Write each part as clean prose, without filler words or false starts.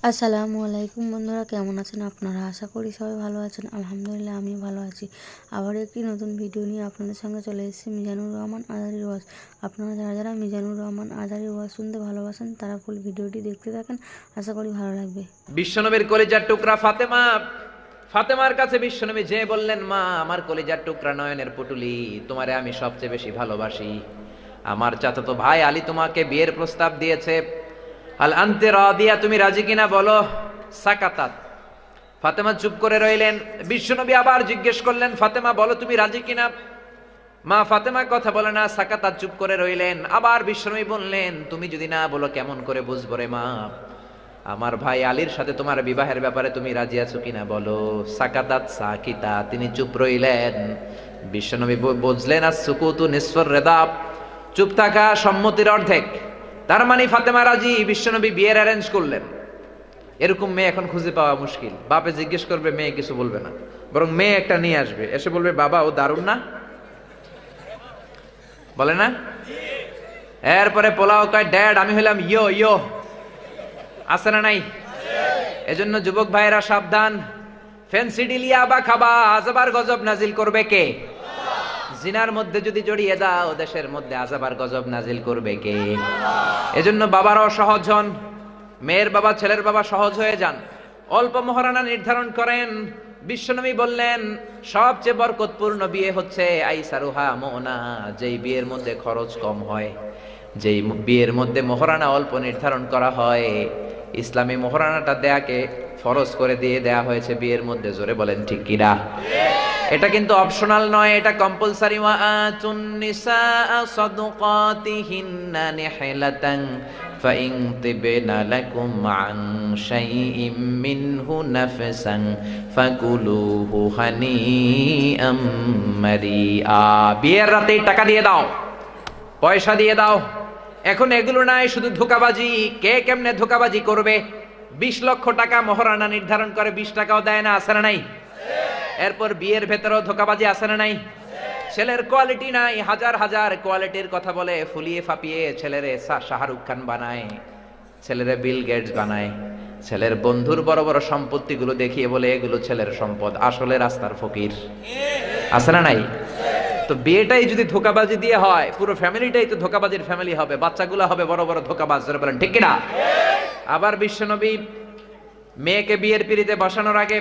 আসসালামু আলাইকুম বন্ধুরা, কেমন আছেন আপনারা? আশা করি সবাই ভালো আছেন। আলহামদুলিল্লাহ আমি ভালো আছি। আবার একটি নতুন ভিডিও নিয়ে আপনাদের সঙ্গে চলে এসেছি মিজানুর রহমান আজারির ওয়াজ। আপনারা যারা যারা মিজানুর রহমান আজারির ওয়াজ শুনতে ভালোবাসেন তারা ফুল ভিডিওটি দেখতে থাকেন, আশা করি ভালো লাগবে। বিশ্বনবীর কলিজার টুকরা ফাতেমা, ফাতেমার কাছে বিশ্বনবী যে বললেন, মা আমার কলিজার টুকরা নয়নের পুটুলি, তোমারে আমি সবচেয়ে বেশি ভালোবাসি। আমার চাচাতো ভাই আলী তোমাকে বিয়ের প্রস্তাব দিয়েছে, আল আনতে রাদিয়া, তুমি রাজি কিনা বলো। সাকাতাত, ফাতেমা চুপ করে রইলেন। বিশ্বনবী আবার জিজ্ঞেস করলেন, ফাতেমা বলো তুমি রাজি কিনা। মা ফাতেমা কথা বলে না, সাকাতাত, চুপ করে রইলেন। আবার বিশ্বনবী বললেন, তুমি যদি না বলো কেমন করে বুঝবো রে মা, আমার ভাই আলীর সাথে তোমার বিবাহের ব্যাপারে তুমি রাজি আছো কিনা বলো। সাকাতাত সাকিতা, তিনি চুপ রইলেন। বিশ্বনবী বুঝলেন আর সুকুতু নিসফর রেদাব, চুপ থাকা সম্মতির অর্ধেক। তার মানে ফাতেমা রাজি। বিশ্বনবী বিয়ের অ্যারেঞ্জ করলেন। এরকম মেয়ে এখন খুঁজে পাওয়া মুশকিল। বাপে জিজ্ঞেস করবে, মেয়ে কিছু বলবে না, বরং মেয়ে একটা নিয়ে আসবে, এসে বলবে, বাবা ও দারুণ না, বলে না। এরপরে পোলাও কয়, ড্যাড আমি হইলাম ইয়ো ইয়ো, আছে না নাই? এজন্য যুবক ভাইয়েরা সাবধান, ফ্যান্সি ডিলিয়া বা খাবা, আযাবার গজব নাজিল করবে কে? জিনার মধ্যে যদি জড়িয়ে যাও, দেশের মধ্যে আযাবার গজব নাজিল করবে কে? এজন্য বাবারাও সহজ হন, মেয়ের বাবা ছেলের বাবা সহজ হয়ে যান, অল্প মহারানা নির্ধারণ করেন। বিশ্বনবী বললেন, সবচেয়ে বরকতপূর্ণ বিয়ে হচ্ছে আইসারুহা মোনা, যেই বিয়ের মধ্যে খরচ কম হয়, যেই বিয়ের মধ্যে মহারানা অল্প নির্ধারণ করা হয়। ইসলামী মহারানাটা দেয়াকে ফরজ করে দিয়ে দেয়া হয়েছে বিয়ের মধ্যে। জোরে বলেন ঠিক কিনা? এটা কিন্তু অপশনাল নয়, এটা কম্পালসারি। ওয়া আতুন নিসা সাদকাতিহিন্না নিহলাতান ফাইন তিবনা লাকুম আন শাইইম মিনহু নাফসান ফাকুলুহু হানিআম মারিআ। বিয়ের রাতে টাকা দিয়ে দাও, পয়সা দিয়ে দাও। এখন এগুলো নাই, শুধু ধোঁকাবাজি। কে কেমনে ধোঁকাবাজি করবে? 20 লক্ষ টাকা মহারানা নির্ধারণ করে, 20 টাকাও দেয় না, আছে না নাই? এরপর বিয়ের ভেতরেও ধোঁকাবাজি, আছে না নাই? ছেলের কোয়ালিটি নাই, হাজার হাজার কোয়ালিটির কথা বলে, ফুলিয়ে ফাপিয়ে ছেলেরে শাহরুখ খান বানায়, ছেলেরে বিল গেটস বানায়, ছেলের বন্ধুর বড় বড় সম্পত্তিগুলো দেখিয়ে বলে এগুলো ছেলের সম্পদ, আসলে রাস্তার ফকির, আছে না নাই? তো বিয়েটাই যদি ধোঁকাবাজি দিয়ে হয়, পুরো ফ্যামিলিটাই তো ধোঁকাবাজির ফ্যামিলি হবে, বাচ্চাগুলো হবে বড় বড় ধোঁকাবাজ। বলেন ঠিক কিনা? আবার বিশ্বনবী মেয়েকে বিয়ের পিঁড়িতে বসানোর আগে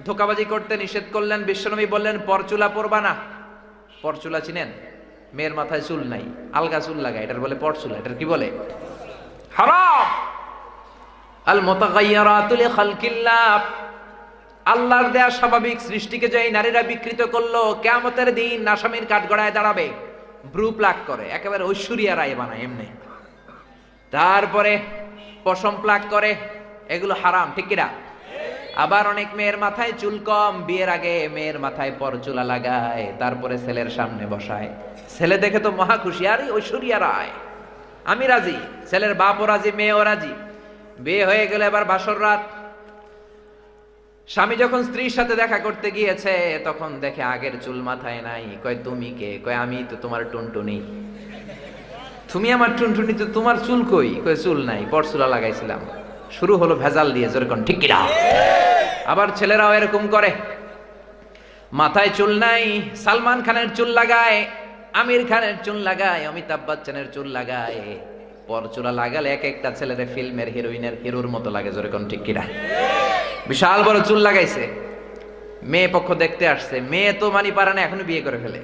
ধোঁকাবাজি করতে নিষেধ করলেন। বিশ্বনবী বললেন, পরচুলা পরবা না। পরচুলা চিনেন? মেয়ের মাথায় চুল নাই, আলগা চুল লাগায়, এটার বলে পরচুলা। এটার কি বলে? হারাম। আল মুতাগায়্যিরাতু লিখালকিল্লাহ, আল্লাহর দেয়া স্বাভাবিক সৃষ্টিকে যে নারীরা বিকৃত করলো, কিয়ামতের দিন আসামির কাঠগড়ায় দাঁড়াবে, ব্রু প্লাক করে, একেবারে ঐশ্বরিয়া রায় বানায় এমনি, তারপরে পশম প্লাক করে, এগুলো হারাম, ঠিক কিনা? আবার অনেক মেয়ের মাথায় চুল কম, বিয়ের আগে মেয়ের মাথায় পরচুলা লাগায়, তারপরে ছেলের সামনে বসায়। ছেলে দেখে তো মহা খুশি, আরে ঐশ্বরিয়া রায়, আমি রাজি। ছেলের বাপও রাজি, মেয়েও রাজি। বিয়ে হয়ে গেলে এবার বাসর রাত, স্বামী যখন স্ত্রীর সাথে দেখা করতে গিয়েছে, তখন দেখে আগের চুল মাথায় নাই। কয়, তুমি কে? কয়, আমি তো তোমার টুনটুনি। তুমি আমার টুনটুনি, তো তোমার চুল কই? কয়, চুল নাই, পরচুলা লাগাইছিলাম। শুরু হলো ভেজাল দিয়ে, যেরকম ঠিক কিনা? আবার ছেলেরাও এরকম করে, মাথায় চুল নাই, সালমান খানের চুল লাগায়, আমির খানের চুল লাগায়, অমিতাভ বচ্চনের চুল লাগায়। পরচুলা লাগালে এক একটা ছেলেরে ফিল্মের হিরোইনের হিরোর মতো লাগে, যেরকম ঠিক কিনা? বিশাল বড় চুল লাগাইছে, মেয়ে পক্ষ দেখতে আসছে। মেয়ে তো মানি পারে না, এখনো বিয়ে করে ফেলে।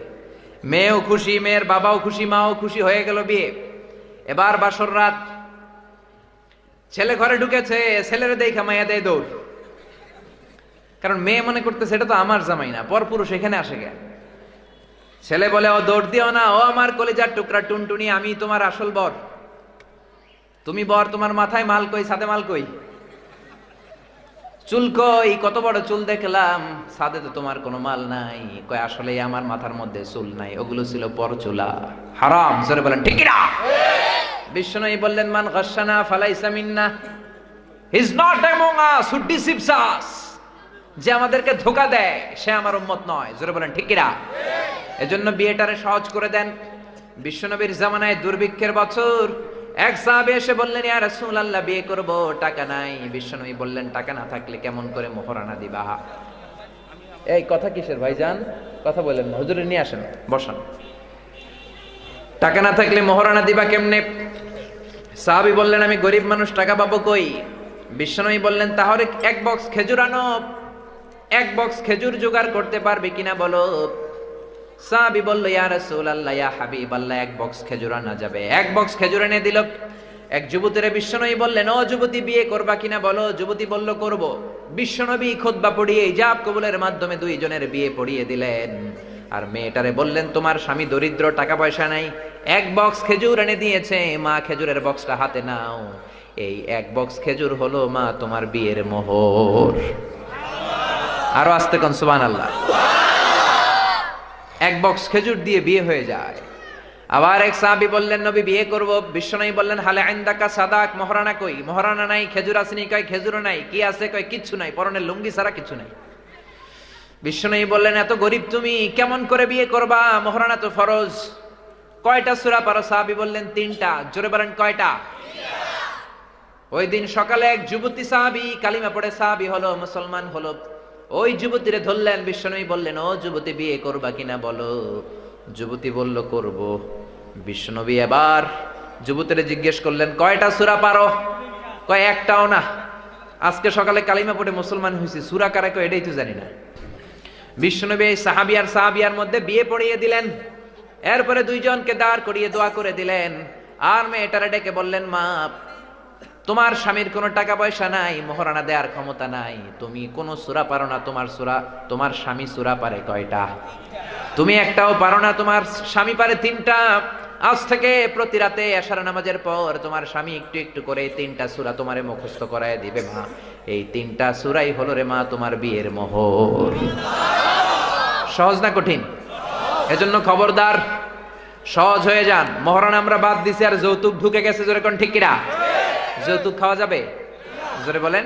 মেয়েও খুশি, মেয়ের বাবাও খুশি, মাও খুশি, হয়ে গেল বিয়ে। এবার বাসর রাত, ছেলে ঘরে ঢুকেছে, ছেলেরে দেখে মাইয়া দেয় দৌড়, কারণ মেয়ে মনে করতেছে এটা তো আমার জামাই না, পরপুরুষ, এখানে আসে গে। ছেলে বলে, ও দৌড় দিও না, ও আমার কলিজার টুকরা টুনটুনি, আমি তোমার আসল বর। তুমি বর, তোমার মাথায় মাল কই, ছাদে মাল কই? চুল কই? কত বড় চুল দেখলাম, ছাদে তো তোমার কোনো মাল নাই। কয়, আসলে আমার মাথার মধ্যে চুল নাই, ওগুলো ছিল পরচুলা। হারাম। জোরে বলেন ঠিক কিনা? বিশ্বনবী বললেন, মান গাশশানা ফালাইসা মিন্না, he is not among us who deceives us, যে আমাদেরকে ধোঁকা দেয় সে আমার উম্মত নয়। জোরে বলেন ঠিক কিনা? এজন্য বিয়েটারে সহজ করে দেন। বিশ্বনবীর জামানায় দুর্ভিক্ষের বছর, এক সাহাবী এসে বললেন, ইয়া রাসূলুল্লাহ বিয়ে করব, টাকা নাই। বিশ্বনবী বললেন, টাকা না থাকলে কেমন করে মোহরানা দিবা? এই কথা কিসের ভাইজান? কথা বলেন না, হুজুরে নিয়ে আসেন, বসান। টাকা না থাকলে মোহরানা দিবা কেমনে? সাহাবী বললেন, আমি গরিব মানুষ, টাকা পাবো কই? বিশ্বনবী বললেন, তাহলে এক বক্স খেজুর আনো। এক বক্স খেজুর জোগাড় করতে পারবে কিনা বলো। সাহাবী বলল, ইয়া রাসূলুল্লাহ, ইয়া হাবিবাল্লাহ, এক বক্স খেজুর আনা যাবে। এক বক্স খেজুর এনে দিল। এক যুবতীরে বিশ্বনবী বললেন, ও যুবতী, বিয়ে করবা কিনা বলো। যুবতী বলল, করব। বিশ্বনবী খুতবা পড়িয়ে ইজাব কবুলের মাধ্যমে দুইজনের বিয়ে পড়িয়ে দিলেন। আর মেয়েটারে বললেন, তোমার স্বামী দরিদ্র, টাকা পয়সা নাই, এক বক্স খেজুর এনে দিয়েছে, মা খেজুরের বক্সটা হাতে নাও। এই এক বক্স খেজুর হলো মা তোমার বিয়ের মোহর। আরো আস্তে কোন সুবহানাল্লাহ। এক বক্স খেজুর দিয়ে বিয়ে হয়ে যায়। আবার এক সাহাবী বললেন, নবী বিয়ে করব। বিশ্বনবী বললেন, হালে ইনদাকা সাদাক, মোহরানা কই? মোহরানা নাই। খেজুর আসেনি? কয় খেজুরও নাই। কি আছে? কয় কিচ্ছু নাই, পরনের লুঙ্গি ছাড়া কিছু নাই। বিশ্বনবী বললেন, এত গরিব তুমি, কেমন করে বিয়ে করবা? মোহরানা তো ফরজ। কয়টা সূরা পারো? সাহাবী বললেন, 3টা। জোরে বলেন, কয়টা? ওই দিন সকালে এক যুবতী সাহাবী কালিমা পড়ে সাহাবী হলো, মুসলমান হলো। ওই যুবতীরে ধরলেন। বিশ্বনবী বললেন, ও যুবতী, বিয়ে করবা কিনা বলো। যুবতী বলল, করব। বিশ্বনবী এবার যুবতীরে জিজ্ঞেস করলেন, কয়টা সূরা পারো? কয় একটাও না, আজকে সকালে কালিমা পড়ে মুসলমান হয়েছি, সূরা কারা কয় এটাই তো জানি না। বিশ্বনবী এই সাহাবিয়ার মধ্যে বিয়ে পড়িয়ে দিলেন। এরপরে দুইজনকে দাঁড় করিয়ে দোয়া করে দিলেন। আর মেয়েটারে ডেকে বললেন, মা, তোমার স্বামীর কোনো টাকা পয়সা নাই, মোহরানা দেওয়ার ক্ষমতা নাই, তুমি কোনো সূরা পারো না, তোমার স্বামী সূরা পারে কয়টা? তুমি একটাও পারো না, তোমার স্বামী পারে 3টা। আজ থেকে প্রতি রাতে এশার নামাজের পর তোমার স্বামী একটু একটু করে 3টা সূরা তোমারে মুখস্থ করায় দিবে মা। এই 3টা সূরাই হলো রে মা তোমার বিয়ের মোহর। সহজ না কঠিন? এজন্য খবরদার, সহজ হয়ে যান। মোহরানা আমরা বাদ দিছি, আর যৌতুক ঢুকে গেছে। জোরে কোন ঠিক কিনা? যৌতুক খাওয়া যাবে? জোরে বলেন।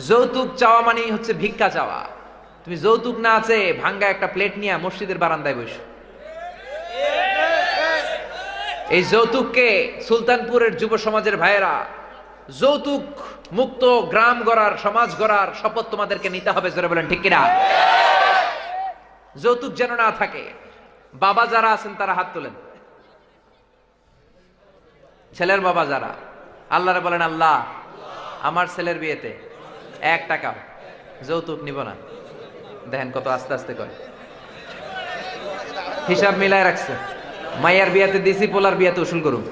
যৌতুক চাওয়া মানে হচ্ছে ভিক্ষা চাওয়া। তুমি যৌতুক না আছে ভাঙ্গা একটা প্লেট নিয়ে মসজিদের বারান্দায় বসো। এই যৌতুককে সুলতানপুরের যুব সমাজের ভাইয়েরা, যৌতুক মুক্ত গ্রাম গড়ার, সমাজ গড়ার শপথ তোমাদেরকে নিতে হবে। জোরে বলেন ঠিক কিনা? যৌতুক যেন না থাকে। বাবা যারা আছেন তারা হাত তোলেন। ছেলের বাবা যারা, আল্লাহরে বলেন, আল্লাহ, আমার ছেলের বিয়েতে 1 টাকা যৌতুক নিব না। দেখেন কত আস্তে আস্তে কয়, হিসাব মিলায় রাখছে। মাইয়ার বিয়েতে দিছি, পোলার বিয়েতে উসুল করুন।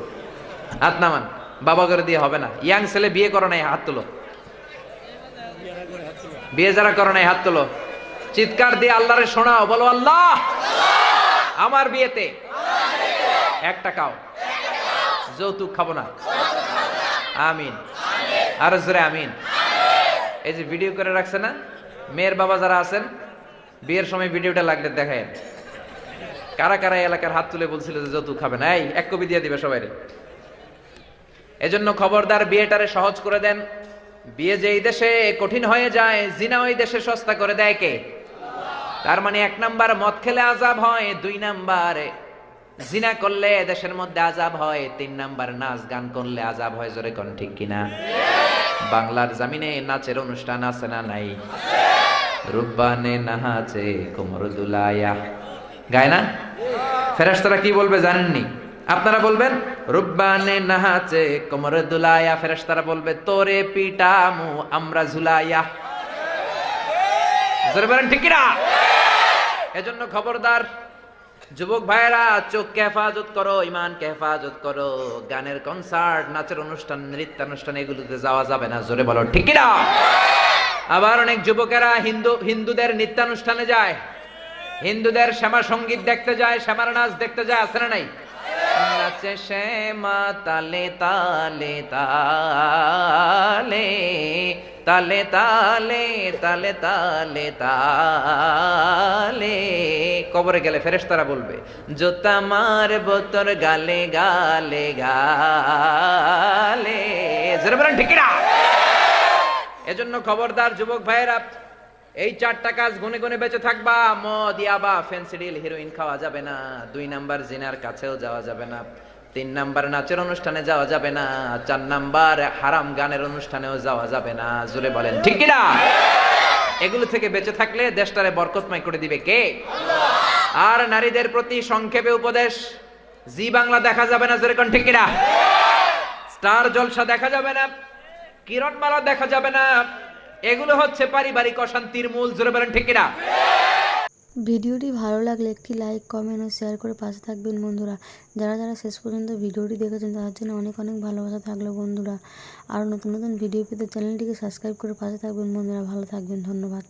হাত নামান। বাবা করে দিয়ে হবে না। ইয়াং ছেলে বিয়ে করো নাই, হাত তোলো। বিয়ে যারা করো নাই, হাত তোলো। চিৎকার দিয়ে আল্লাহরে শোনাও, বলো, আল্লাহ, আমার বিয়েতে 1 টাকাও যৌতুক খাবো না। আমিন। আর জোরে আমিন। এই যে ভিডিও করে রাখছে না, মেয়ের বাবা যারা আছেন, বিয়ের সময় ভিডিওটা লাগলে দেখেন কারা কারা এলাকার হাত তুলে বলছিল যে যৌতুক খাবে না। এই 1 কপি দিয়ে দিবে সবাই। এজন্য খবরদার, বিয়েটারে সহজ করে দেন। বিয়ে যে এই দেশে কঠিন হয়ে যায়, জিনা ওই দেশে সস্তা করে দেয় কে? তার মানে 1 নাম্বার মদ খেলে আযাব হয়, 2 নাম্বারে জিনা করলে দেশের মধ্যে আযাব হয়, 3 নাম্বার নাচ গান করলে আযাব হয়। জোরে কোন ঠিক কিনা? বাংলার জমিনে নাচের অনুষ্ঠান আছে না নাই? রুব্বানে নাচে কোমর দুলায়া, গায় না? ফেরেশতারা কি বলবে জানেননি? আপনারা বলবেন, রুব্বানে নাচে কোমর দুলায়া। ফেরেশতারা বলবে, তোরে পিটামু আমরা ঝুলাইয়া। জোরে বলেন ঠিক কিনা? এজন্য খবরদার, যুবক ভাইরা, চোখকে হেফাজত করো, ইমানকে হেফাজত করো। গানের কনসার্ট, নাচের অনুষ্ঠান, নৃত্যানুষ্ঠান এগুলোতে যাওয়া যাবে না। জোরে বলো ঠিক কিনা? আবার অনেক যুবকেরা হিন্দুদের নৃত্যানুষ্ঠানে যায়, হিন্দুদের শ্যামা সঙ্গীত দেখতে যায়, শ্যামার নাচ দেখতে যায়। আছে না নাই? নাচে শ্যামা তালে তালে তালে তালে তালে তালে তালে তালে। কবরে গেলে ফেরেশতারা বলবে, জোতা মারবো তোর গালে গালে গালে। জোরে বলেন ঠিক কিনা? এজন্য খবরদার যুবক ভাইয়েরা, এই 4টা কাজ গুনে গুনে বেঁচে থাকবা। মদ, ইয়াবা, ফেন্সিডিল, হিরোইন খাওয়া যাবে না। 2 নাম্বার জিনার কাছেও যাওয়া যাবে না। 3 নাম্বার নাচের অনুষ্ঠানে যাওয়া যাবে না, 4 নাম্বার হারাম গানের অনুষ্ঠানেও যাওয়া যাবে না। জোরে বলেন ঠিক কিনা? এগুলো থেকে বেঁচে থাকলে দেশটারে বরকতময় করে দিবে কে? আর নারীদের প্রতি সংক্ষেপে উপদেশ, জি বাংলা দেখা যাবে না, জোরে কোন ঠিক কিনা? স্টার জলসা দেখা যাবে না, কিরণমালা দেখা যাবে না, এগুলো হচ্ছে পারিবারিক অশান্তির মূল। জোরে বলেন ঠিক কিনা? ভিডিওটি ভালো লাগলে একটি লাইক, কমেন্ট ও শেয়ার করে পাশে থাকবেন বন্ধুরা। যারা যারা শেষ পর্যন্ত ভিডিওটি দেখেছেন তাদের জন্য অনেক অনেক ভালোবাসা থাকলো বন্ধুরা। আরও নতুন নতুন ভিডিও পেতে চ্যানেলটিকে সাবস্ক্রাইব করে পাশে থাকবেন বন্ধুরা। ভালো থাকবেন, ধন্যবাদ।